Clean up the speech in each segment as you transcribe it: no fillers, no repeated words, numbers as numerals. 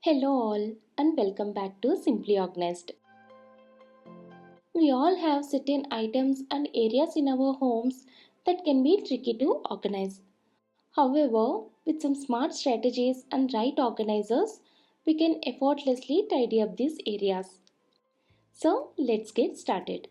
Hello, all, and welcome back to Simply Organized. We all have certain items and areas in our homes that can be tricky to organize. However, with some smart strategies and right organizers, we can effortlessly tidy up these areas. So, let's get started.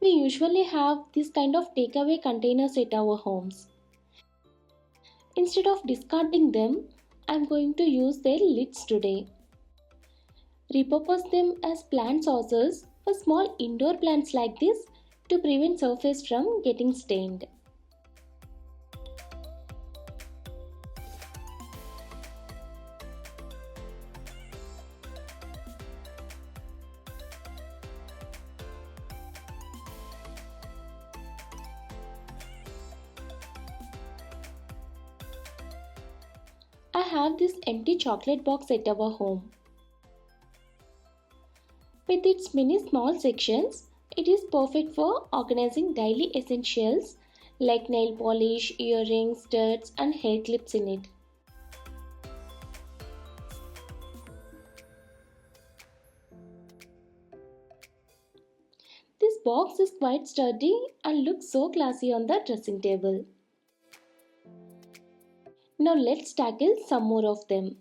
We usually have this kind of takeaway containers at our homes. Instead of discarding them, I'm going to use their lids today. Repurpose them as plant saucers for small indoor plants like this to prevent surface from getting stained. I have this empty chocolate box at our home. With its many small sections, it is perfect for organizing daily essentials like nail polish, earrings, studs, and hair clips in it. This box is quite sturdy and looks so classy on the dressing table. Now let's tackle some more of them.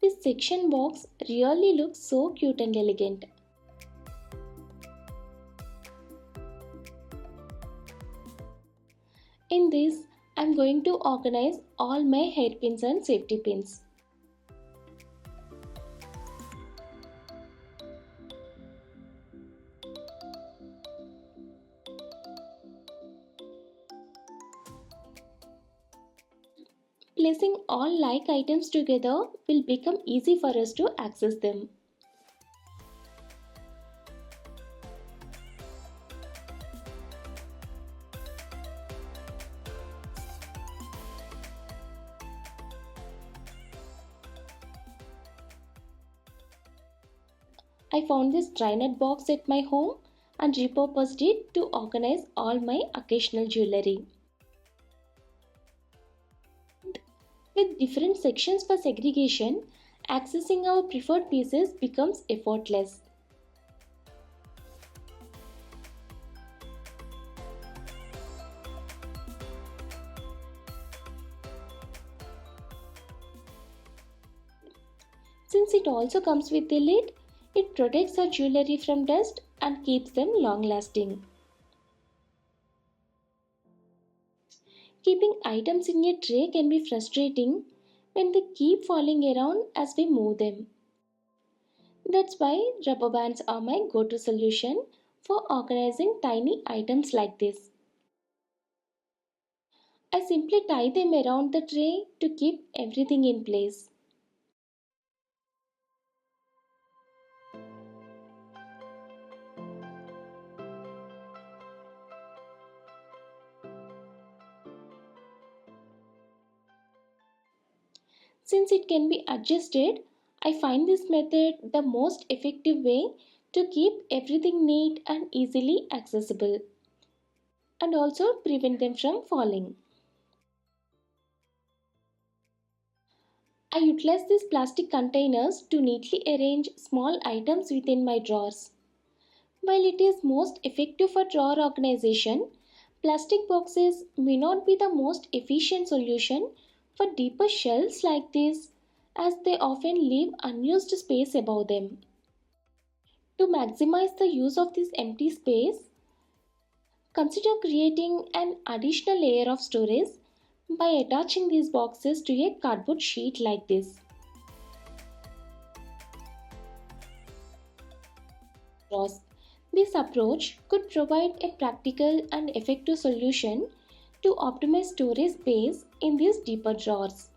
This section box really looks so cute and elegant. In this, I'm going to organize all my hairpins and safety pins. Placing all like items together will become easy for us to access them. I found this dry nut box at my home and repurposed it to organize all my occasional jewelry. With different sections for segregation, accessing our preferred pieces becomes effortless. Since it also comes with a lid, it protects our jewelry from dust and keeps them long lasting. Keeping items in a tray can be frustrating when they keep falling around as we move them. That's why rubber bands are my go to solution for organizing tiny items like this. I simply tie them around the tray to keep everything in place. Since it can be adjusted, I find this method the most effective way to keep everything neat and easily accessible and also prevent them from falling. I utilize these plastic containers to neatly arrange small items within my drawers. While it is most effective for drawer organization, plastic boxes may not be the most efficient solution for deeper shelves like this as they often leave unused space above them. To maximize the use of this empty space, consider creating an additional layer of storage by attaching these boxes to a cardboard sheet like this. Ross. This approach could provide a practical and effective solution to optimize storage space in these deeper drawers.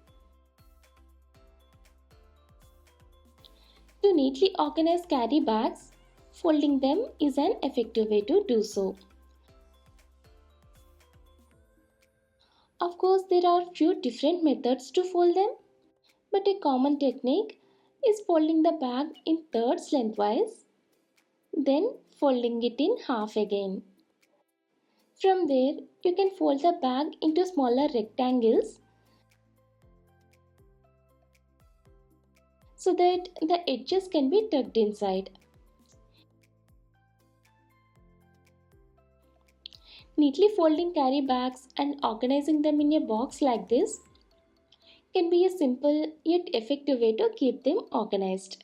To neatly organize carry bags, folding them is an effective way to do so. Of course, there are few different methods to fold them, but a common technique is folding the bag in thirds lengthwise. then folding it in half again. From there, you can fold the bag into smaller rectangles so that the edges can be tucked inside. Neatly folding carry bags and organizing them in a box like this can be a simple yet effective way to keep them organized.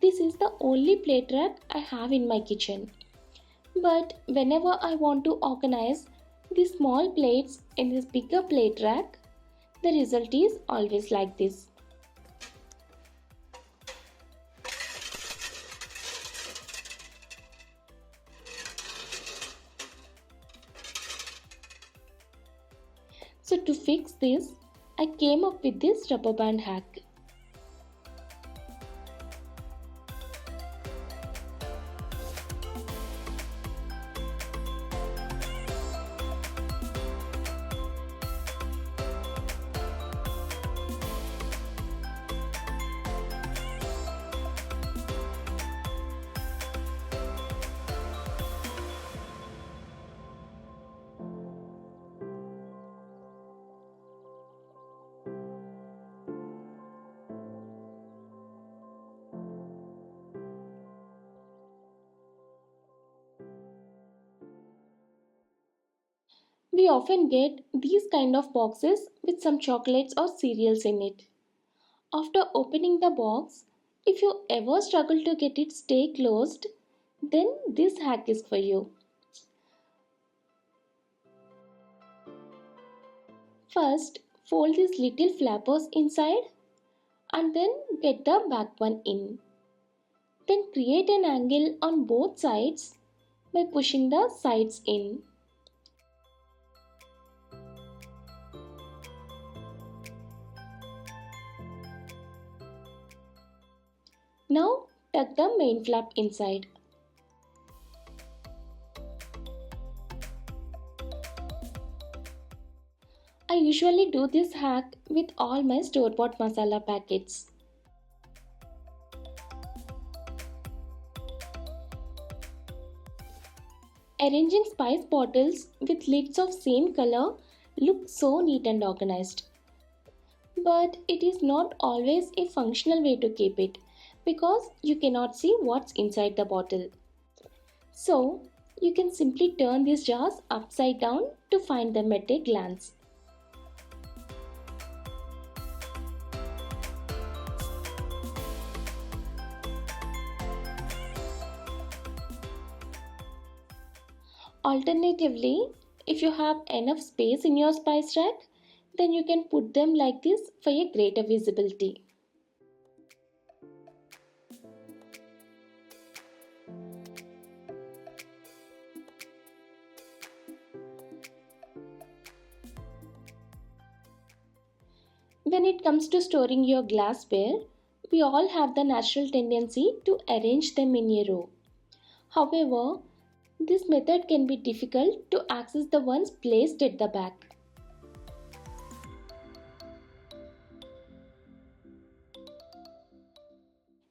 This is the only plate rack I have in my kitchen. But whenever I want to organize the small plates in this bigger plate rack, the result is always like this. So to fix this, I came up with this rubber band hack. We often get these kind of boxes with some chocolates or cereals in it. After opening the box, if you ever struggle to get it stay closed, then this hack is for you. First, fold these little flappers inside and then get the back one in. Then create an angle on both sides by pushing the sides in. Now tuck the main flap inside. I usually do this hack with all my store-bought masala packets. Arranging spice bottles with lids of same color looks so neat and organized. But it is not always a functional way to keep it because you cannot see what's inside the bottle. So, you can simply turn these jars upside down to find them at a glance. Alternatively, if you have enough space in your spice rack, then you can put them like this for a greater visibility. When it comes to storing your glassware, we all have the natural tendency to arrange them in a row. However, this method can be difficult to access the ones placed at the back.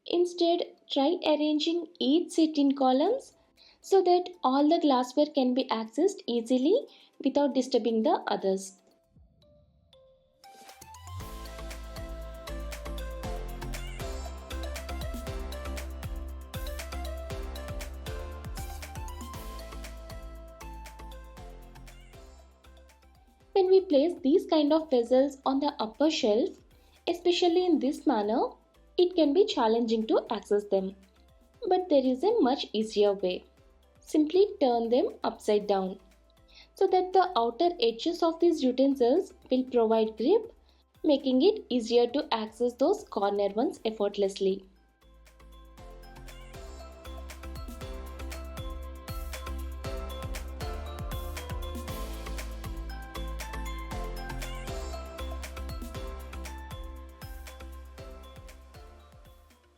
Instead, try arranging each set in columns so that all the glassware can be accessed easily without disturbing the others. When we place these kind of vessels on the upper shelf, especially in this manner, it can be challenging to access them. But there is a much easier way. Simply turn them upside down so that the outer edges of these utensils will provide grip, making it easier to access those corner ones effortlessly.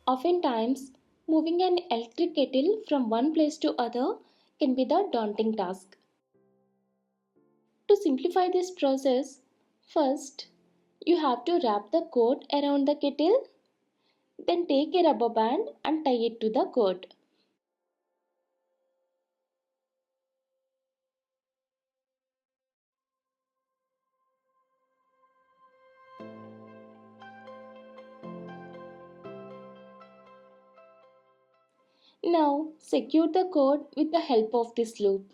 Oftentimes, moving an electric kettle from one place to other can be the daunting task. simplify this process, first you have to wrap the coat around the kettle, then take a rubber band and tie it to the coat. Now secure the coat with the help of this loop.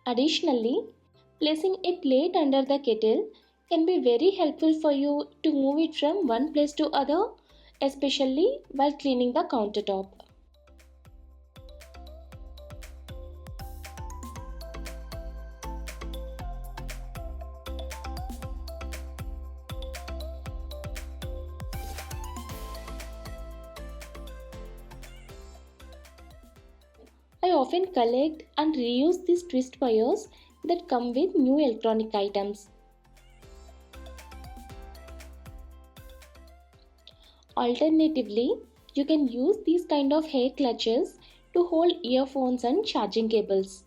Additionally, placing a plate under the kettle can be very helpful for you to move it from one place to other, especially while cleaning the countertop. I often collect and reuse these twist wires that come with new electronic items. Alternatively, you can use these kind of hair clutches to hold earphones and charging cables.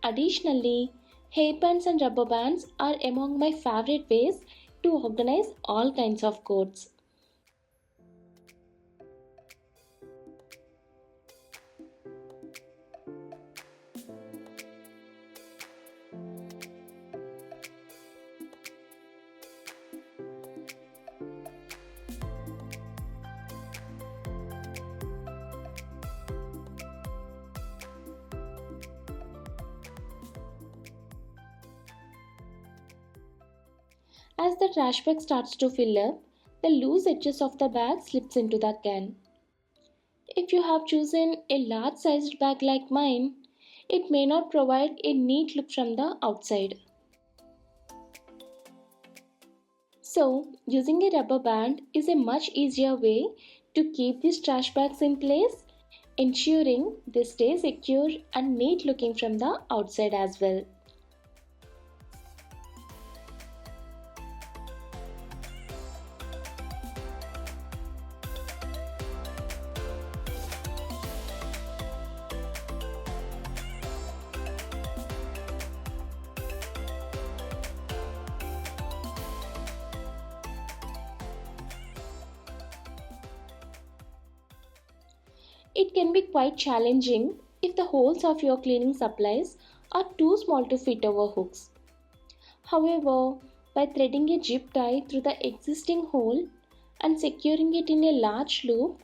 Additionally, hairbands and rubber bands are among my favorite ways to organize all kinds of coats. As the trash bag starts to fill up, the loose edges of the bag slips into the can. If you have chosen a large sized bag like mine, it may not provide a neat look from the outside. So, using a rubber band is a much easier way to keep these trash bags in place, ensuring they stay secure and neat looking from the outside as well. It can be quite challenging if the holes of your cleaning supplies are too small to fit over hooks. However, by threading a zip tie through the existing hole and securing it in a large loop,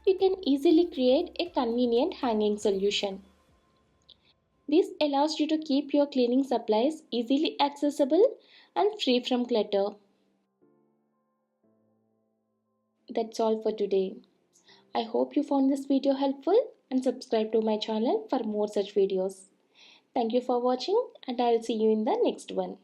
you can easily create a convenient hanging solution. This allows you to keep your cleaning supplies easily accessible and free from clutter. That's all for today. I hope you found this video helpful and subscribe to my channel for more such videos. Thank you for watching and I'll see you in the next one.